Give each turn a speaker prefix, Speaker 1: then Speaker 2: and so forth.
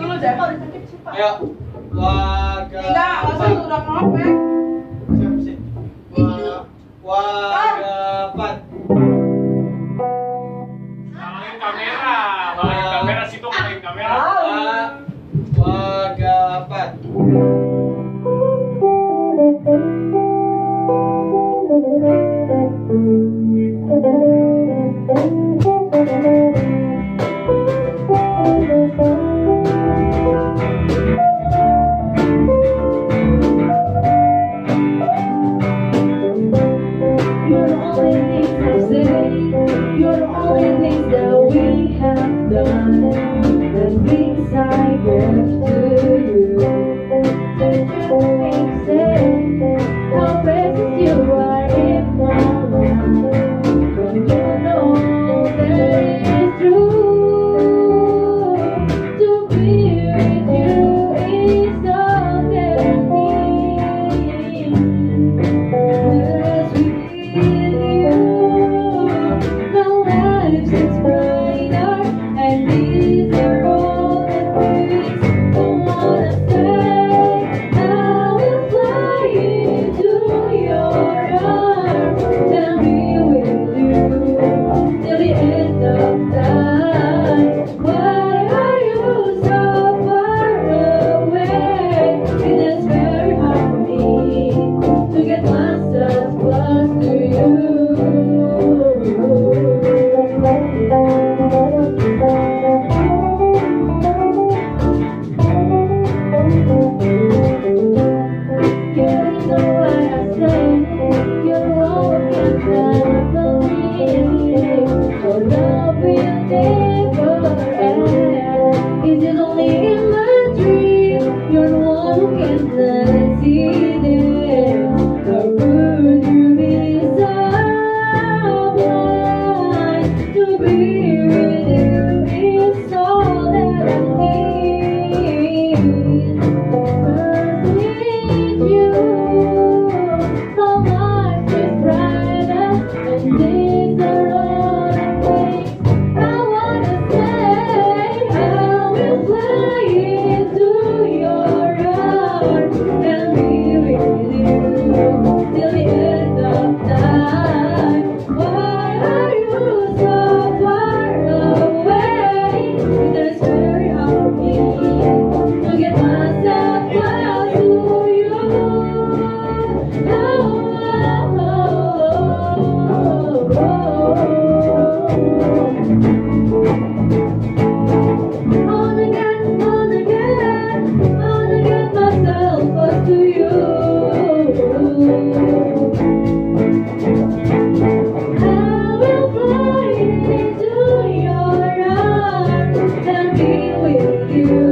Speaker 1: dulu deh.
Speaker 2: Ayo.
Speaker 1: Tiga, udah ngopek.
Speaker 2: Siap sih. Wagapat.
Speaker 3: Ngalahin kamera. Ngalahin kamera situ, ngalahin kamera.
Speaker 2: Wagapat.
Speaker 4: You're the only things I say. You're the only things that we have done. And things I give to you. Did you make sense? How precious you are in my mind. Don't you know that it's true? To be with you is all that I need. Cause with you, my life is brighter, and these are all the things I wanna say. I will fly into your arms and be with you till the end of time. Why are you so far away? It is very hard for me to get myself close to you. You know what I say. You're all that I believe. Your love will never end. Is it only in my dream? You're the one who can see this. How could you be so blind? To be with you is all that I need. 'Cause with you, my life is brighter, and these are all the things I wanna say. I will fly into your arms and be with you till the end of time. Why are you so far away? It is very hard for me to get myself close to you. Wanna get myself close to you. I will fly into your arms and be with you